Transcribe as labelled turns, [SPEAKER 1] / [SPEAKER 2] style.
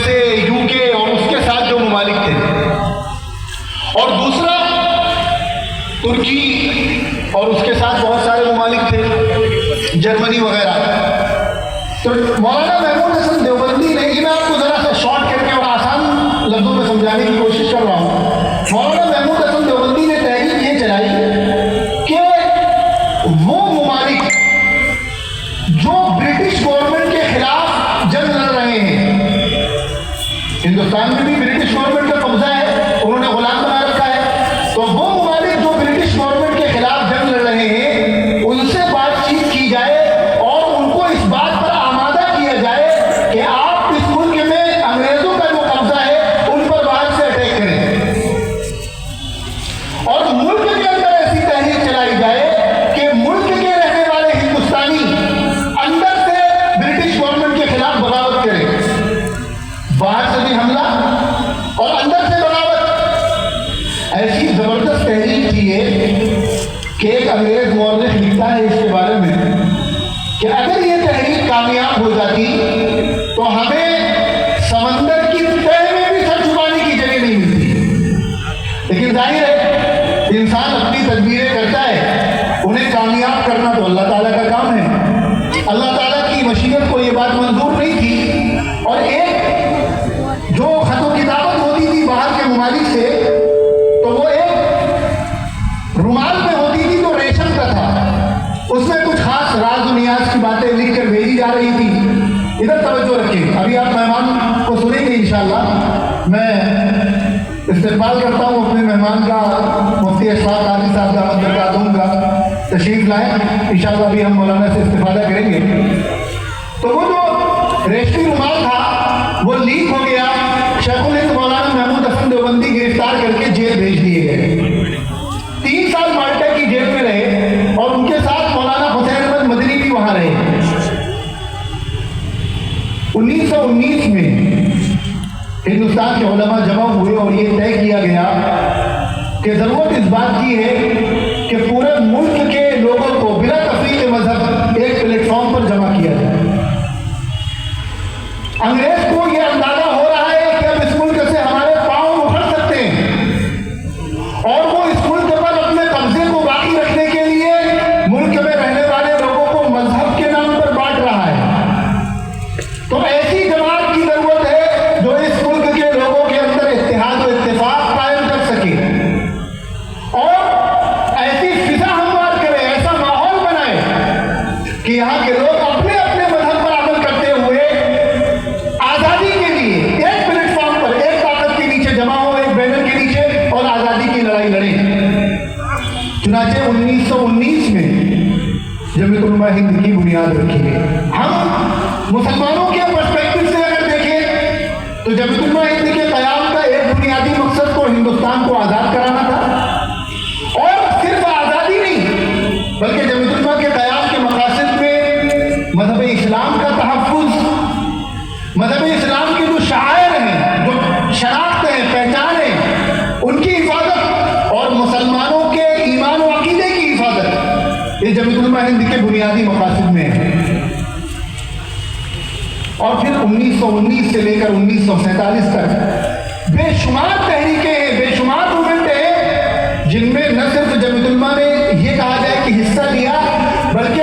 [SPEAKER 1] USA, UK और उसके साथ जो ममालिक थे, और दूसरा तुर्की और उसके साथ बहुत सारे ममालिक थे, जर्मनी वगैरह। तो मौलाना महमूद हसन देवबंदी ने, ये मैं आपको जरा सा शॉर्ट करके और आसान लफ्जों में समझाने की कोशिश कर रहा हूँ। मौलाना महमूद हसन देवबंदी ने तहरीक ये चलाई कि वो ममालिक जो ब्रिटिश गवर्नमेंट के खिलाफ जंग लड़ रहे हैं, हिंदुस्तान में भी ब्रिटिश गवर्नमेंट का कब्जा है, उन्होंने गुलाम बना रखा है, तो वो ममालिक जो ब्रिटिश गवर्नमेंट के खिलाफ जंग लड़ रहे हैं, उनसे बातचीत की जाए और उनको इस बात पर आमादा किया जाए कि आप इस मुल्क में अंग्रेजों का जो कब्जा है उन पर बाहर से अटैक करें, और मुल्क के अंदर ऐसी तहरीक चलाई जाए कि मुल्क के रहने वाले हिंदुस्तानी अंदर से ब्रिटिश गवर्नमेंट के खिलाफ बगावत करें, बाहर से भी हमला और अंदर से बगावत। ऐसी जबरदस्त तहरीक थी ये कि एक अंग्रेज मौलिक लिखता है इसके बारे में कि अगर ये तहरीक कामयाब हो जाती तो हमें समंदर की तह में भी सर छुपाने की जगह नहीं मिलती। लेकिन जाहिर है इंसान अपनी तदबीरें करता है, उन्हें कामयाब करना तो अल्लाह ताला का काम है। अल्लाह ताला की मशीयत को ये बात मंजूर नहीं थी, और एक जो खतों की दावत होती थी बाहर के ममालिक से, तो वो एक रुमाल में होती थी जो रेशम का था, उसमें कुछ खास राज दुनियाज की बातें लिख कर भेजी जा रही थी। इधर तवज्जो रखें, अभी आप मेहमान को सुनेंगे इंशाअल्लाह। मैं इस्तेमाल करता हूँ अपने मेहमान का, मुफ्ती अशफाक काजी साहब का बरकातहू का, तशरीफ लाएं इंशाअल्लाह। अभी हम मौलाना से इस्तिफादा करेंगे। तो वो जो रेशमी रुमाल था वो लीक हो गया, शेखुल हिंद मौलाना महमूद हसन देवबंदी गिरफ्तार करके जेल भेज दिए गए। 3 साल माल्टा की जेल में रहे और उनके साथ मौलाना हुसैन अहमद मदनी भी वहां रहे। 1919 में हिंदुस्तान के उलमा जमा हुए और ये तय किया गया कि जरूरत इस बात की है कि पूरे मुल्क के लोगों को बिला तफरीक मजहब एक प्लेटफॉर्म पर जमा किया जाए। अंग्रेज को यह अंदाजा हो रहा है कि अब इस मुल्क से हमारे पांव उखड़ सकते हैं, और वो इस मुल्क पर अपने कब्जे को बाकी रखने के लिए मुल्क में रहने वाले लोगों को मजहब के नाम पर बांट रहा है। तो ऐसी जमात की जरूरत है जो इस मुल्क के लोगों के अंदर इत्तेहाद और इत्तेफाक कायम कर सके, और ऐसी फिजा हमवार करे, ऐसा माहौल बनाए कि यहाँ के लोग अपने अपने मजहब पर अमल करते हुए आजादी के लिए एक प्लेटफॉर्म पर, एक ताकत के नीचे जमा हो, एक बैनर के नीचे, और आजादी की लड़ाई लड़े। चुनाचे 1919 में जमीयत उलमा हिंद की बुनियाद रखी गई। हम मुसलमानों के पर्सपेक्टिव से अगर देखें तो जमीयत उलमा हिंद के क़याम का एक बुनियादी मकसद तो हिंदुस्तान को आज़ाद कराना था, और सिर्फ आज़ादी नहीं बल्कि जमीयत उलमा के क़याम के मकासद में मजहब इस्लाम का तहफ़्फ़ुज़, मजहब इस्लाम के जो शायर हैं, जो शनाख्त है, पहचान है, उनकी हिफाजत और मुसलमानों के ईमान व अक़ीदे की हिफाजत, ये जमीयत उलमा हिंद के बुनियादी मकासद में है। और फिर 1919 से लेकर 1947 तक बेशुमार तहरीकें हैं, बेशुमार मूवमेंट है, जिनमें न सिर्फ जमीयत उलमा ने ये कहा जाए कि हिस्सा लिया, बल्कि